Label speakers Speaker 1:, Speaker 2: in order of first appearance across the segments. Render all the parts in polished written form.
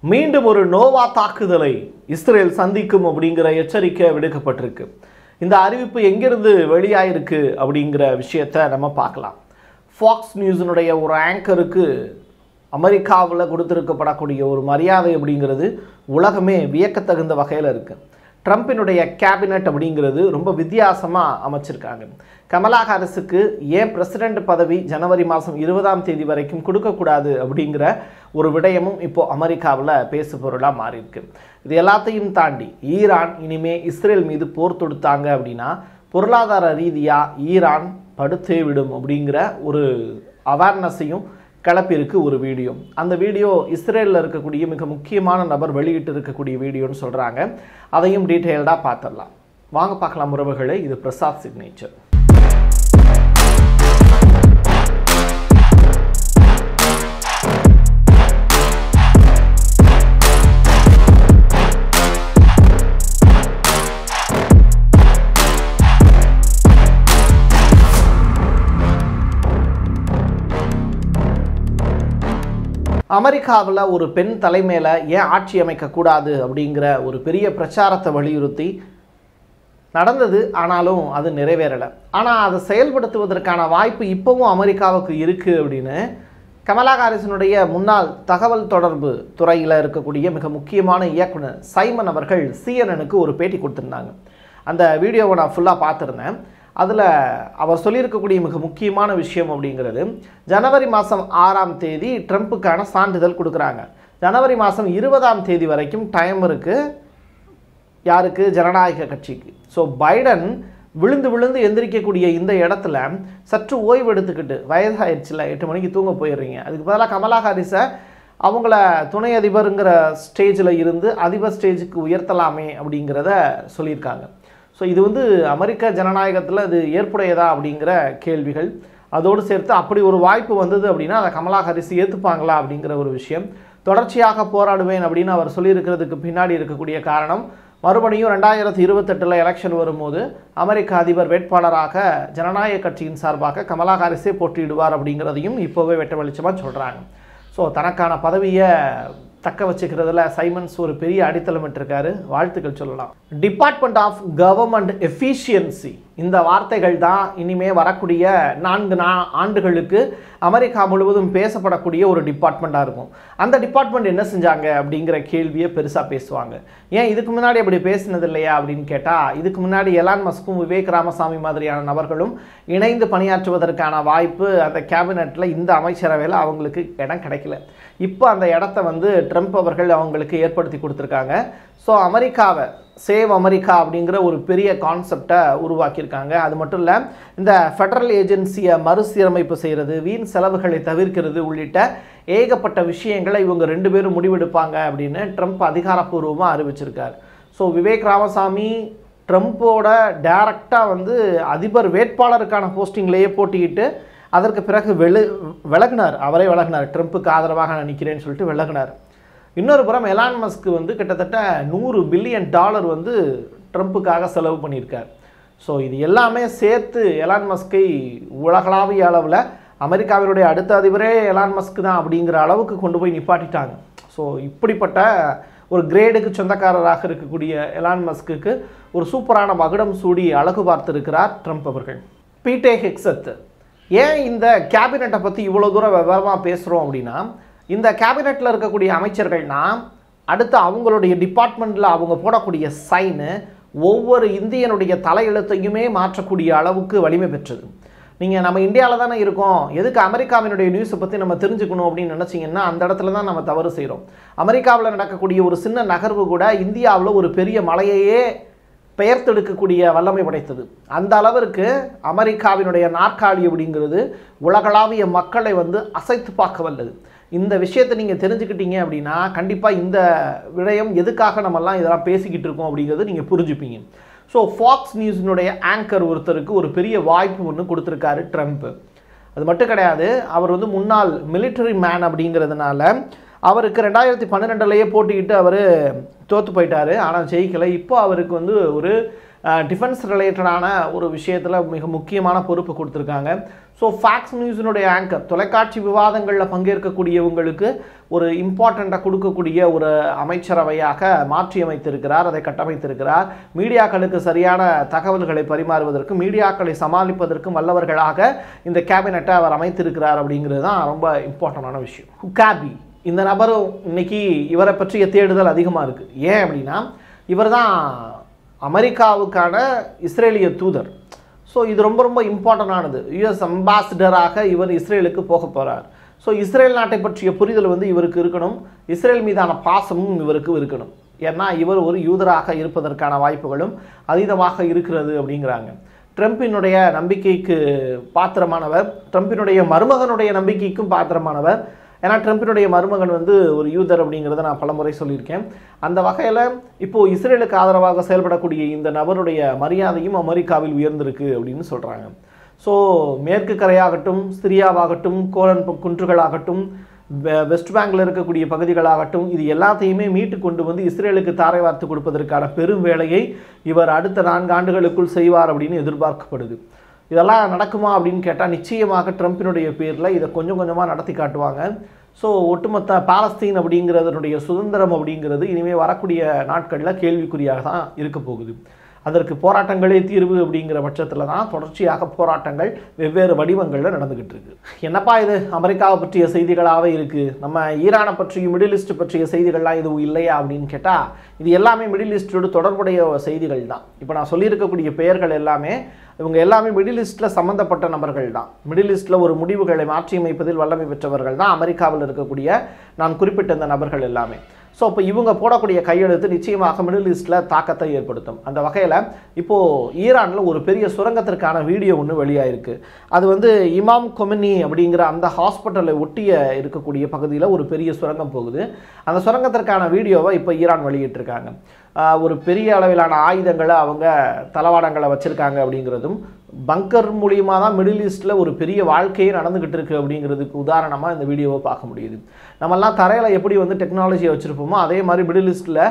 Speaker 1: மீண்டும் ஒரு நோவா தாக்குதலை இஸ்ரேல் சந்திக்கும் அப்படிங்கிற எச்சரிக்கை விடுக்கப்பட்டிருக்கு. இந்த அறிவிப்பு எங்கிருந்து வெளியாயிருக்கு அப்படிங்கிற விஷயத்தை நம்ம பார்க்கலாம். ஃபாக்ஸ் நியூஸினுடைய ஒரு ஆங்கருக்கு அமெரிக்காவில் கொடுத்திருக்கப்படக்கூடிய ஒரு மரியாதை அப்படிங்கிறது உலகமே வியக்கத்தகுந்த வகையில் இருக்குது. ட்ரம்பினுடைய கேபினட் அப்படிங்கிறது ரொம்ப வித்தியாசமாக அமைச்சிருக்காங்க. கமலா ஹாரிஸுக்கு ஏன் பிரசிடென்ட் பதவி ஜனவரி மாதம் 20 வரைக்கும் கொடுக்கக்கூடாது அப்படிங்கிற ஒரு விடயமும் இப்போது அமெரிக்காவில் பேசு பொருளாக மாறியிருக்கு. இது எல்லாத்தையும் தாண்டி ஈரான் இனிமே இஸ்ரேல் மீது போர் தொடுத்தாங்க அப்படின்னா பொருளாதார ரீதியாக ஈரான் படுத்தே விடும் அப்படிங்கிற ஒரு அவேர்னஸையும் கிளப்பியிருக்கு ஒரு வீடியோ. அந்த வீடியோ இஸ்ரேலில் இருக்கக்கூடிய மிக முக்கியமான நபர் வெளியிட்டு இருக்கக்கூடிய வீடியோன்னு சொல்கிறாங்க. அதையும் டீட்டெயில்டாக பார்த்துடலாம். வாங்க பார்க்கலாம் உறவுகளே. இது பிரசாத் சிக்னேச்சர். அமெரிக்காவில் ஒரு பெண் தலைமையில் ஏன் ஆட்சி அமைக்கக்கூடாது அப்படிங்கிற ஒரு பெரிய பிரச்சாரத்தை வலியுறுத்தி நடந்தது. ஆனாலும் அது நிறைவேறலை. ஆனால் அதை செயல்படுத்துவதற்கான வாய்ப்பு இப்போவும் அமெரிக்காவுக்கு இருக்குது அப்படின்னு கமலா ஹாரிஸினுடைய முன்னாள் தகவல் தொடர்பு துறையில் இருக்கக்கூடிய மிக முக்கியமான இயக்குனர் சைமன் அவர்கள் CNN-க்கு ஒரு பேட்டி கொடுத்துருந்தாங்க. அந்த வீடியோவை நான் ஃபுல்லாக பார்த்துருந்தேன். அதில் அவர் சொல்லியிருக்கக்கூடிய மிக முக்கியமான விஷயம் அப்படிங்கிறது, ஜனவரி மாதம் 6 ட்ரம்ப்புக்கான சான்றிதழ் கொடுக்குறாங்க. ஜனவரி மாதம் 20 வரைக்கும் டைம் இருக்குது. யாருக்கு? ஜனநாயக கட்சிக்கு. ஸோ பைடன் விழுந்து விழுந்து எந்திரிக்கக்கூடிய இந்த இடத்துல சற்று ஓய்வு எடுத்துக்கிட்டு, வயதாகிடுச்சுல, 8 மணிக்கு தூங்க போயிடுறீங்க, அதுக்கு பதிலாக கமலா ஹாரிஸை அவங்கள துணை அதிபருங்கிற ஸ்டேஜில் இருந்து அதிபர் ஸ்டேஜுக்கு உயர்த்தலாமே அப்படிங்கிறத சொல்லியிருக்காங்க. ஸோ இது அமெரிக்க ஜனநாயகத்தில் அது ஏற்புடையதா அப்படிங்கிற கேள்விகள். அதோடு சேர்த்து அப்படி ஒரு வாய்ப்பு வந்தது அப்படின்னா அதை கமலா ஹாரிஸ் ஏற்றுப்பாங்களா அப்படிங்கிற ஒரு விஷயம். தொடர்ச்சியாக போராடுவேன் அப்படின்னு அவர் சொல்லியிருக்கிறதுக்கு பின்னாடி இருக்கக்கூடிய காரணம், மறுபடியும் 2028 எலெக்ஷன் வரும்போது அமெரிக்க அதிபர் வேட்பாளராக ஜனநாயக கட்சியின் சார்பாக கமலா ஹாரிஸே போட்டியிடுவார் அப்படிங்கிறதையும் இப்போவே வெட்ட வெளிச்சமாக சொல்கிறாங்க. ஸோ தனக்கான பதவியை தக்க வச்சுக்கிறதுல சைமன்ஸ் ஒரு பெரிய அடித்தளமிட்டிருக்காரு. வாழ்த்துக்கள் சொல்லலாம். டிபார்ட்மெண்ட் ஆஃப் கவர்மெண்ட் எஃபிஷியன்சி, இந்த வார்த்தைகள் தான் இனிமே வரக்கூடிய 4 ஆண்டுகளுக்கு அமெரிக்கா முழுவதும் பேசப்படக்கூடிய ஒரு டிபார்ட்மெண்ட்டாக இருக்கும். அந்த டிபார்ட்மெண்ட் என்ன செஞ்சாங்க அப்படிங்கிற கேள்வியை பெருசாக பேசுவாங்க. ஏன் இதுக்கு முன்னாடி அப்படி பேசினது இல்லையா அப்படின்னு கேட்டால், இதுக்கு முன்னாடி எலான் மஸ்கும் விவேக் ராமசாமி மாதிரியான நபர்களும் இணைந்து பணியாற்றுவதற்கான வாய்ப்பு அந்த கேபினெட்டில் இந்த அமைச்சரவையில் அவங்களுக்கு இடம் கிடைக்கல. இப்போ அந்த இடத்த ட்ரம்ப் அவர்கள் அவங்களுக்கு ஏற்படுத்தி கொடுத்துருக்காங்க. ஸோ அமெரிக்காவை சேவ் அமெரிக்கா அப்படிங்கிற ஒரு பெரிய கான்செப்டை உருவாக்கியிருக்காங்க. அது மட்டும் இல்லை, இந்த ஃபெடரல் ஏஜென்சியை மறுசீரமைப்பு செய்கிறது, வீண் செலவுகளை தவிர்க்கிறது உள்ளிட்ட ஏகப்பட்ட விஷயங்களை இவங்க 2 பேரும் முடிவெடுப்பாங்க அப்படின்னு ட்ரம்ப் அதிகாரப்பூர்வமாக அறிவிச்சிருக்கார். ஸோ விவேக் ராமசாமி ட்ரம்ப்போட டைரக்டாக அதிபர் வேட்பாளருக்கான போஸ்டிங்லேயே போட்டிக்கிட்டு அதற்கு பிறகு விலகினார். அவரே விலகினார். ட்ரம்ப்புக்கு ஆதரவாக நான் நிற்கிறேன்னு சொல்லிட்டு விலகினார். இன்னொரு புறம் எலான் மஸ்க் கிட்டத்தட்ட $100 பில்லியன் ட்ரம்ப்புக்காக செலவு பண்ணியிருக்கார். ஸோ இது எல்லாமே சேர்த்து எலான் மஸ்கை உலகளாவிய அளவில் அமெரிக்காவினுடைய அடுத்த அதிபரே எலான் மஸ்க் தான் அப்படிங்கிற அளவுக்கு கொண்டு போய் நிப்பாட்டிட்டாங்க. ஸோ இப்படிப்பட்ட ஒரு கிரேடுக்கு சொந்தக்காரராக இருக்கக்கூடிய எலான் மஸ்க்கு ஒரு சூப்பரான மகுடம் சூடி அழகு பார்த்திருக்கிறார் ட்ரம்ப் அவர்கள். பீட்டே ஹெக்ஸத், ஏன் இந்த கேபினெட்டை பற்றி இவ்வளோ தூரம் விவரமாக பேசுகிறோம் அப்படின்னா, இந்த கேபினெட்டில் இருக்கக்கூடிய அமைச்சர்கள்னா அடுத்து அவங்களுடைய டிபார்ட்மெண்ட்டில் அவங்க போடக்கூடிய சைனு ஒவ்வொரு இந்தியனுடைய தலையெழுத்தையுமே மாற்றக்கூடிய அளவுக்கு வலிமை பெற்றது. நீங்கள் நம்ம இந்தியாவில் தானே இருக்கோம், எதுக்கு அமெரிக்காவினுடைய நியூஸை பற்றி நம்ம தெரிஞ்சுக்கணும் அப்படின்னு நினச்சிங்கன்னா அந்த இடத்துல தான் நம்ம தவறு செய்கிறோம். அமெரிக்காவில் நடக்கக்கூடிய ஒரு சின்ன நகர்வு கூட இந்தியாவில் ஒரு பெரிய மலையையே பெயர்த்தெடுக்கக்கூடிய வல்லமை படைத்தது. அந்த அளவிற்கு அமெரிக்காவினுடைய நாற்காலி அப்படிங்கிறது உலகளாவிய மக்களை அசைத்து பார்க்க வல்லது. இந்த விஷயத்தை நீங்கள் தெரிஞ்சுக்கிட்டீங்க அப்படின்னா கண்டிப்பாக இந்த விடயம் எதுக்காக நம்மெல்லாம் இதெல்லாம் பேசிக்கிட்டு இருக்கோம் அப்படிங்கிறது நீங்கள் புரிஞ்சுப்பீங்க. ஸோ ஃபாக்ஸ் நியூஸினுடைய ஆங்கர் ஒருத்தருக்கு ஒரு பெரிய வாய்ப்பு ஒன்று கொடுத்துருக்காரு ட்ரம்ப். அது மட்டும் கிடையாது, அவர் முன்னாள் மிலிட்டரி மேன் அப்படிங்கிறதுனால அவருக்கு 2012 போட்டிக்கிட்டு அவர் தோற்று போயிட்டார். ஆனால் ஜெயிக்கலை. இப்போ அவருக்கு ஒரு டிஃபென்ஸ் ரிலேட்டடான ஒரு விஷயத்தில் மிக முக்கியமான பொறுப்பு கொடுத்துருக்காங்க. ஸோ ஃபாக்ஸ் நியூஸினுடைய ஆங்கர், தொலைக்காட்சி விவாதங்களில் பங்கேற்கக்கூடியவங்களுக்கு ஒரு இம்பார்ட்டண்ட்டாக கொடுக்கக்கூடிய ஒரு அமைச்சரவையாக மாற்றி அமைத்திருக்கிறார், அதை கட்டமைத்திருக்கிறார். மீடியாக்களுக்கு சரியான தகவல்களை பரிமாறுவதற்கு, மீடியாக்களை சமாளிப்பதற்கும் வல்லவர்களாக இந்த கேபினட்டை அவர் அமைத்திருக்கிறார் அப்படிங்கிறது தான் ரொம்ப இம்பார்ட்டண்டான விஷயம். ஹுக்காபி இந்த நபரும் இன்னைக்கு இவரை பற்றிய தேடுதல் அதிகமாக இருக்குது. ஏன் அப்படின்னா இவர் தான் அமெரிக்காவுக்கான இஸ்ரேலிய தூதர். ஸோ இது ரொம்ப ரொம்ப இம்பார்ட்டண்டானது. யுஎஸ் அம்பாசிடராக இவர் இஸ்ரேலுக்கு போக போகிறார். ஸோ இஸ்ரேல் நாட்டை பற்றிய புரிதல் வந்து இவருக்கு இருக்கணும், இஸ்ரேல் மீதான பாசமும் இவருக்கு இருக்கணும். ஏன்னா இவர் ஒரு யூதராக இருப்பதற்கான வாய்ப்புகளும் அதீதமாக இருக்கிறது அப்படிங்கிறாங்க. ட்ரம்பினுடைய நம்பிக்கைக்கு பாத்திரமானவர், ட்ரம்பினுடைய மருமகனுடைய நம்பிக்கைக்கும் பாத்திரமானவர். ஏன்னா ட்ரம்பினுடைய மருமகன் வந்து ஒரு யூதர் அப்படிங்கிறத நான் பலமுறை சொல்லியிருக்கேன். அந்த வகையில் இப்போது இஸ்ரேலுக்கு ஆதரவாக செயல்படக்கூடிய இந்த நபருடைய மரியாதையும் அமெரிக்காவில் உயர்ந்திருக்கு அப்படின்னு சொல்கிறாங்க. ஸோ மேற்கு கரையாகட்டும், சிரியாவாகட்டும், கோலன் குன்றுகளாகட்டும், வெஸ்ட் பேங்கில் இருக்கக்கூடிய பகுதிகளாகட்டும், இது எல்லாத்தையுமே மீட்டு கொண்டு வந்து இஸ்ரேலுக்கு தாரை வார்த்து கொடுப்பதற்கான பெரும் வேலையை இவர் அடுத்த 4 ஆண்டுகளுக்குள் செய்வார் அப்படின்னு எதிர்பார்க்கப்படுது. இதெல்லாம் நடக்குமா அப்படின்னு கேட்டால் நிச்சயமாக ட்ரம்பினுடைய பேரில் இதை கொஞ்சம் கொஞ்சமாக நடத்தி காட்டுவாங்க. ஸோ ஒட்டுமொத்த பாலஸ்தீன் அப்படிங்கிறதனுடைய சுதந்திரம் அப்படிங்கிறது இனிமேல் வரக்கூடிய நாட்களில் கேள்விக்குறியாக தான் இருக்க போகுது. அதற்கு போராட்டங்களே தீர்வு அப்படிங்கிற பட்சத்தில் தான் தொடர்ச்சியாக போராட்டங்கள் வெவ்வேறு வடிவங்களில் நடந்துக்கிட்டு இருக்கு. என்னப்பா இது அமெரிக்காவை பற்றிய செய்திகளாகவே இருக்குது, நம்ம ஈரானை பற்றியும் மிடில் ஈஸ்ட் பற்றிய செய்திகள்லாம் எதுவும் இல்லையா அப்படின்னு கேட்டால் இது எல்லாமே மிடில் ஈஸ்டோடு தொடர்புடைய செய்திகள் தான். இப்போ நான் சொல்லியிருக்கக்கூடிய பெயர்கள் எல்லாமே இவங்க எல்லாமே மிடில் ஈஸ்டில் சம்மந்தப்பட்ட நபர்கள் தான். மிடில் ஈஸ்டில் ஒரு முடிவுகளை மாற்றியமைப்பதில் வல்லமை பெற்றவர்கள் தான் அமெரிக்காவில் இருக்கக்கூடிய நான் குறிப்பிட்ட இந்த நபர்கள் எல்லாமே. ஸோ இப்போ இவங்க போடக்கூடிய கையெழுத்து நிச்சயமாக மிடில் ஈஸ்டில் தாக்கத்தை ஏற்படுத்தும். அந்த வகையில் இப்போது ஈரானில் ஒரு பெரிய சுரங்கத்திற்கான வீடியோ ஒன்று வெளியாயிருக்கு. அது வந்து இமாம் கொமெனி அப்படிங்கிற அந்த ஹாஸ்பிட்டலை ஒட்டிய இருக்கக்கூடிய பகுதியில் ஒரு பெரிய சுரங்கம் போகுது. அந்த சுரங்கத்திற்கான வீடியோவை இப்போ ஈரான் வெளியிட்டிருக்காங்க. ஒரு பெரிய அளவிலான ஆயுதங்களை அவங்க தளவாடங்களை வச்சுருக்காங்க அப்படிங்கிறதும், பங்கர் மூலியமாக தான் மிடில் ஈஸ்டில் ஒரு பெரிய வாழ்க்கையே நடந்துக்கிட்டு இருக்குது அப்படிங்கிறதுக்கு உதாரணமாக இந்த வீடியோவை பார்க்க முடியுது. நம்மெல்லாம் தரையில் எப்படி வந்து டெக்னாலஜியை வச்சுருப்போமோ அதே மாதிரி மிடில் ஈஸ்டில்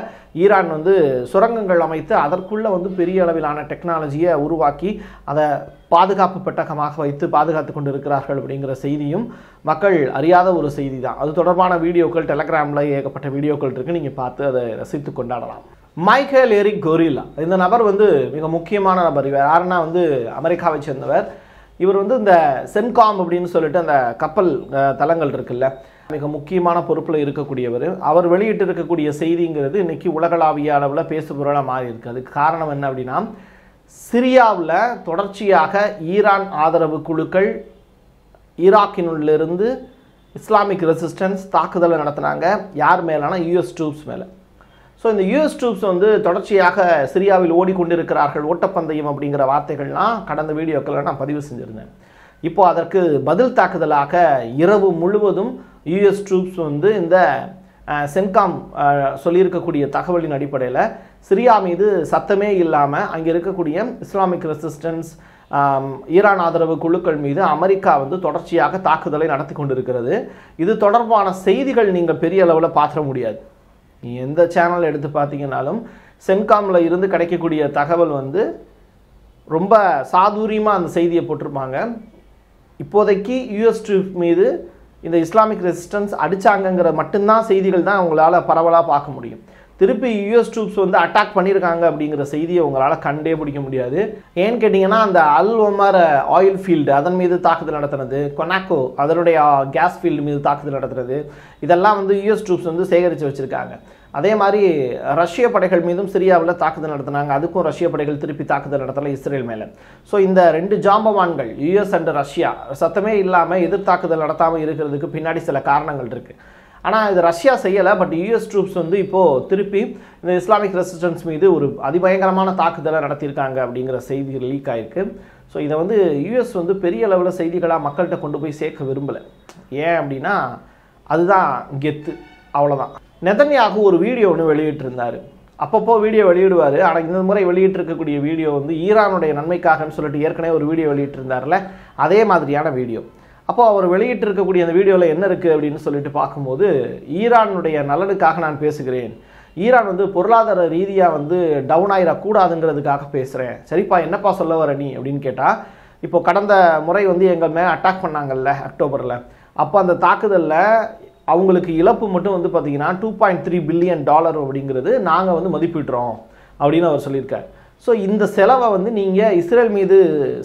Speaker 1: ஈரான் வந்து சுரங்கங்கள் அமைத்து அதற்குள்ளே வந்து பெரிய அளவிலான டெக்னாலஜியை உருவாக்கி அதை பாதுகாப்பு பெட்டகமாக வைத்து பாதுகாத்து கொண்டு இருக்கிறார்கள் அப்படிங்கிற செய்தியும் மக்கள் அறியாத ஒரு செய்தி தான். அது தொடர்பான வீடியோக்கள் டெலகிராமில் ஏகப்பட்ட வீடியோக்கள் இருக்குது, நீங்கள் பார்த்து அதை ரசித்து கொண்டாடலாம். மைக்கேல் எரிக் கொரில்லா இந்த நபர் வந்து மிக முக்கியமான நபர். இவர் யாருன்னா வந்து அமெரிக்காவை சேர்ந்தவர். இவர் வந்து இந்த சென்காம் அப்படின்னு சொல்லிட்டு அந்த கப்பல் தளங்கள் இருக்குல்ல, மிக முக்கியமான பொறுப்பில் இருக்கக்கூடியவர். அவர் வெளியிட்டு இருக்கக்கூடிய செய்திங்கிறது இன்னைக்கு உலகளாவிய அளவில் பேசுபொருளாக மாறி இருக்கு. அதுக்கு காரணம் என்ன அப்படின்னா, சிரியாவில் தொடர்ச்சியாக ஈரான் ஆதரவு குழுக்கள் ஈராக்கினுள்ளிருந்து இஸ்லாமிக் ரெசிஸ்டன்ஸ் தாக்குதலை நடத்தினாங்க. யார் மேலான யூஎஸ் ட்ரூப்ஸ் மேலே. ஸோ இந்த யூஎஸ் ட்ரூப்ஸ் வந்து தொடர்ச்சியாக சிரியாவில் ஓடிக்கொண்டிருக்கிறார்கள், ஓட்டப்பந்தயம் அப்படிங்கிற வார்த்தைகள்லாம் கடந்த வீடியோக்களில் நான் பதிவு செஞ்சுருந்தேன். இப்போது அதற்கு பதில் தாக்குதலாக இரவு முழுவதும் யூஎஸ் ட்ரூப்ஸ் வந்து இந்த சென்காம் சொல்லியிருக்கக்கூடிய தகவலின் அடிப்படையில் சிரியா மீது சத்தமே இல்லாமல் அங்கே இருக்கக்கூடிய இஸ்லாமிக் ரெசிஸ்டன்ஸ் ஈரான் ஆதரவு குழுக்கள் மீது அமெரிக்கா வந்து தொடர்ச்சியாக தாக்குதலை நடத்தி கொண்டிருக்கிறது. இது தொடர்பான செய்திகள் நீங்கள் பெரிய அளவில் பார்த்துட முடியாது. எந்த சேனல் எடுத்து பார்த்தீங்கன்னாலும் சென்காமில் இருந்து கிடைக்கக்கூடிய தகவல் வந்து ரொம்ப சாதுரியமாக அந்த செய்தியை போட்டிருப்பாங்க. இப்போதைக்கு யூஎஸ் ட்ரூப் மீது இந்த இஸ்லாமிக் ரெசிஸ்டன்ஸ் அடித்தாங்கங்கிற மட்டும்தான் செய்திகள் தான் உங்களால் பரவலாக பார்க்க முடியும். திருப்பி யூஎஸ் ட்ரூப்ஸ் வந்து அட்டாக் பண்ணியிருக்காங்க அப்படிங்கிற செய்தியை உங்களால் கண்டே பிடிக்க முடியாது. ஏன்னு கேட்டிங்கன்னா அந்த அல் ஒமர் ஆயில் ஃபீல்டு அதன் மீது தாக்குதல் நடத்துனது, கொனாக்கோ அதனுடைய கேஸ் ஃபீல்டு மீது தாக்குதல் நடத்துறது, இதெல்லாம் வந்து யூஎஸ் ட்ரூப்ஸ் வந்து சேகரித்து வச்சுருக்காங்க. அதே மாதிரி ரஷ்ய படைகள் மீதும் சிரியாவில் தாக்குதல் நடத்தினாங்க. அதுக்கும் ரஷ்ய படைகள் திருப்பி தாக்குதல் நடத்தலை இஸ்ரேல் மேலே. ஸோ இந்த 2 ஜாம்பவான்கள் யூஎஸ் அண்ட் ரஷ்யா சத்தமே இல்லாமல் எதிர்த்தாக்குதல் நடத்தாமல் இருக்கிறதுக்கு பின்னாடி சில காரணங்கள் இருக்குது. ஆனால் இது ரஷ்யா செய்யலை. பட் யூஎஸ் ட்ரூப்ஸ் வந்து இப்போது திருப்பி இந்த இஸ்லாமிக் ரெசிஸ்டன்ஸ் மீது ஒரு அதிபயங்கரமான தாக்குதலை நடத்தியிருக்காங்க அப்படிங்கிற செய்தி லீக் ஆகிருக்கு. ஸோ இதை வந்து யூஎஸ் வந்து பெரிய அளவில் செய்திகளாக மக்கள்கிட்ட கொண்டு போய் சேர்க்க விரும்பலை. ஏன் அப்படின்னா அதுதான் கெத்து, அவ்வளோதான். நெதன்யாகு ஒரு வீடியோ ஒன்று வெளியிட்டிருந்தார். அப்பப்போ வீடியோ வெளியிடுவார். ஆனால் இந்த முறை வெளியிட்டிருக்கக்கூடிய வீடியோ வந்து ஈரானுடைய நன்மைக்காகன்னு சொல்லிட்டு ஏற்கனவே ஒரு வீடியோ வெளியிட்டிருந்தார்ல, அதே மாதிரியான வீடியோ. அப்போது அவர் வெளியிட்டு இருக்கக்கூடிய அந்த வீடியோவில் என்ன இருக்குது அப்படின்னு சொல்லிட்டு பார்க்கும்போது, ஈரானுடைய நலனுக்காக நான் பேசுகிறேன், ஈரான் வந்து பொருளாதார ரீதியாக வந்து டவுன் ஆயிடக்கூடாதுங்கிறதுக்காக பேசுகிறேன். சரிப்பா, என்னப்பா சொல்ல வர நீ அப்படின்னு கேட்டால், இப்போ கடந்த முறை வந்து எங்கள் மேலே அட்டாக் பண்ணாங்கல்ல அக்டோபரில், அப்போ அந்த தாக்குதலில் அவங்களுக்கு இழப்பு மட்டும் வந்து பார்த்திங்கன்னா $2.3 பில்லியன் அப்படிங்கிறது நாங்கள் வந்து மதிப்பிடுறோம் அப்படின்னு அவர் சொல்லியிருக்கார். ஸோ இந்த செலவை வந்து நீங்கள் இஸ்ரேல் மீது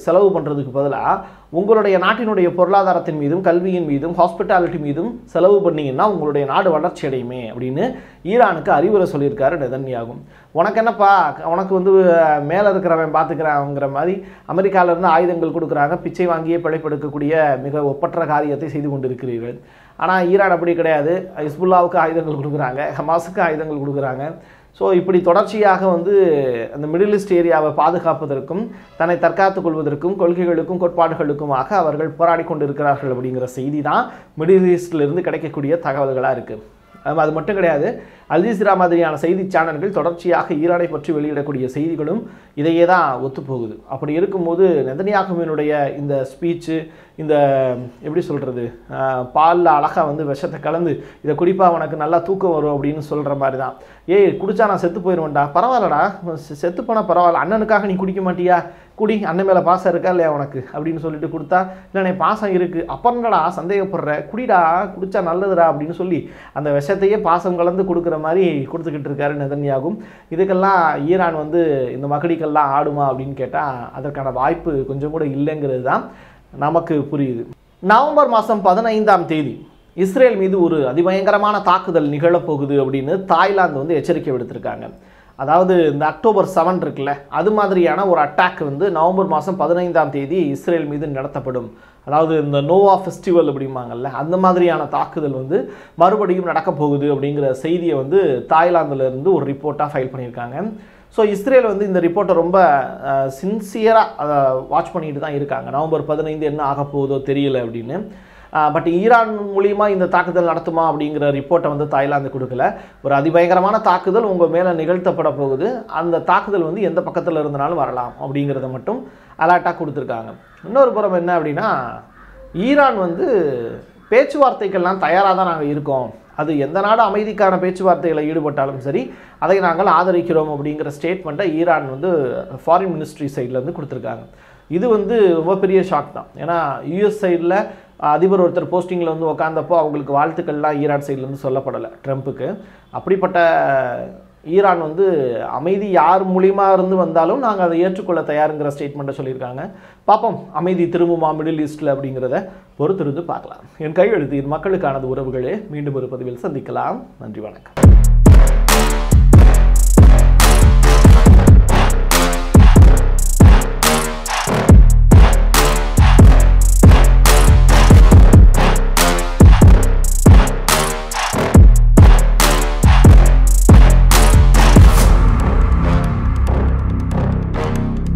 Speaker 1: செலவு பண்ணுறதுக்கு பதிலாக உங்களுடைய நாட்டினுடைய பொருளாதாரத்தின் மீதும் கல்வியின் மீதும் ஹாஸ்பிட்டாலிட்டி மீதும் செலவு பண்ணிங்கன்னா உங்களுடைய நாடு வளர்ச்சி அடையுமே அப்படின்னு ஈரானுக்கு அறிவுரை சொல்லியிருக்காரு நெதன்யாகு. உனக்கு என்னப்பா, உனக்கு வந்து மேலே இருக்கிறவன் பார்த்துக்கிறாங்கிற மாதிரி அமெரிக்காவிலேருந்து ஆயுதங்கள் கொடுக்குறாங்க, பிச்சை வாங்கியே பிழைப்பெடுக்கக்கூடிய மிக ஒப்பற்ற காரியத்தை செய்து கொண்டிருக்கிறீர்கள். ஆனால் ஈரான் அப்படி கிடையாது. ஹிஸ்புல்லாவுக்கு ஆயுதங்கள் கொடுக்குறாங்க, ஹமாஸுக்கு ஆயுதங்கள் கொடுக்குறாங்க. ஸோ இப்படி தொடர்ச்சியாக வந்து அந்த மிடில் ஈஸ்ட் ஏரியாவை பாதுகாப்பதற்கும் தன்னை தற்காத்துக் கொள்வதற்கும் கொள்கைகளுக்கும் கோட்பாடுகளுக்குமாக அவர்கள் போராடி கொண்டிருக்கிறார்கள் அப்படிங்கிற செய்தி தான் மிடில் ஈஸ்ட்லேருந்து கிடைக்கக்கூடிய தகவல்களாக இருக்குது. அது மட்டும் கிடையாது, அல் ஜஸீரா மாதிரியான செய்தி சேனல்கள் தொடர்ச்சியாக ஈரானை பற்றி வெளியிடக்கூடிய செய்திகளும் இதையே தான் ஒத்துப்போகுது. அப்படி இருக்கும்போது நெதன்யாகுவினுடைய இந்த ஸ்பீச்சு, இந்த எப்படி சொல்கிறது, பாலில் அழகாக வந்து விஷத்தை கலந்து இதை குடிப்பா உனக்கு நல்லா தூக்கம் வரும் அப்படின்னு சொல்கிற மாதிரி தான். ஏய் குடித்தா நான் செத்து போயிடுவேன்டா, பரவாயில்லடா செத்து போனால் பரவாயில்ல, அண்ணனுக்காக நீ குடிக்க மாட்டியா, குடி, அண்ணன் மேலே பாசம் இருக்கா இல்லையா உனக்கு அப்படின்னு சொல்லிட்டு கொடுத்தா, இல்லைண்ணே பாசம் இருக்குது, அப்பறங்கடா சந்தேகப்படுற, குடிடா, குடித்தா நல்லதுடா அப்படின்னு சொல்லி அந்த விஷத்தையே பாசம் கலந்து கொடுக்குற மாதிரி கொடுத்துக்கிட்டு இருக்காரு நெதன்யாகு. இதுக்கெல்லாம் ஈரான் வந்து இந்த மகடிக்கெல்லாம் ஆடுமா அப்படின்னு கேட்டால் அதற்கான வாய்ப்பு கொஞ்சம் கூட இல்லைங்கிறது தான் நமக்கு புரியுது. நவம்பர் மாதம் 15ஆம் தேதி இஸ்ரேல் மீது ஒரு அதிபயங்கரமான தாக்குதல் நிகழப்போகுது அப்படின்னு தாய்லாந்து வந்து எச்சரிக்கை விடுத்திருக்காங்க. அதாவது இந்த அக்டோபர் 7 இருக்குல்ல, அது மாதிரியான ஒரு அட்டாக் வந்து நவம்பர் மாதம் 15ஆம் தேதி இஸ்ரேல் மீது நடத்தப்படும். அதாவது இந்த நோவா ஃபெஸ்டிவல் அப்படிம்பாங்கல்ல, அந்த மாதிரியான தாக்குதல் வந்து மறுபடியும் நடக்க போகுது அப்படிங்கிற செய்தியை வந்து தாய்லாந்துலேருந்து ஒரு ரிப்போர்ட்டாக ஃபைல் பண்ணியிருக்காங்க. ஸோ இஸ்ரேல் வந்து இந்த ரிப்போர்ட்டை ரொம்ப சின்சியராக வாட்ச் பண்ணிட்டு தான் இருக்காங்க. நவம்பர் 15 என்ன ஆக போகுதோ தெரியல அப்படின்னு. பட் ஈரான் மூலிமா இந்த தாக்குதல் நடத்துமா அப்படிங்கிற ரிப்போர்ட்டை வந்து தாய்லாந்து கொடுக்கல. ஒரு அதிபயங்கரமான தாக்குதல் உங்கள் மேலே நிகழ்த்தப்பட போகுது, அந்த தாக்குதல் வந்து எந்த பக்கத்தில் இருந்தனாலும் வரலாம் அப்படிங்கிறத மட்டும் அலர்ட்டாக கொடுத்துருக்காங்க. இன்னொரு புறம் என்ன அப்படின்னா, ஈரான் வந்து பேச்சுவார்த்தைக்கெல்லாம் தயாராக தான் நாங்கள் இருக்கோம், அது எந்த நாடு அமைதிக்கான பேச்சுவார்த்தைகளை ஈடுபட்டாலும் சரி அதை நாங்கள் ஆதரிக்கிறோம் அப்படிங்கிற ஸ்டேட்மெண்ட்டை ஈரான் வந்து ஃபாரின் மினிஸ்ட்ரி சைட்லேருந்து கொடுத்துருக்காங்க. இது வந்து ரொம்ப பெரிய ஷாக் தான். ஏன்னா யூஎஸ் சைடில் அதிபர் ஒருத்தர் போஸ்டிங்கில் வந்து உட்காந்தப்போ அவங்களுக்கு வாழ்த்துக்கள்லாம் ஈரான் சைட்லேருந்து சொல்லப்படலை ட்ரம்ப்புக்கு. அப்படிப்பட்ட ஈரான் வந்து அமைதி யார் மூலியமாக இருந்து வந்தாலும் நாங்கள் அதை ஏற்றுக்கொள்ள தயாருங்கிற ஸ்டேட்மெண்ட்டை சொல்லியிருக்காங்க. பார்ப்போம் அமைதி திரும்புமா மிடில் ஈஸ்டில் அப்படிங்கிறத பொறுத்திருந்து பார்க்கலாம். என் கையெழுத்து இது மக்களுக்கானது உறவுகளே. மீண்டும் ஒரு பதிவில் சந்திக்கலாம். நன்றி, வணக்கம்.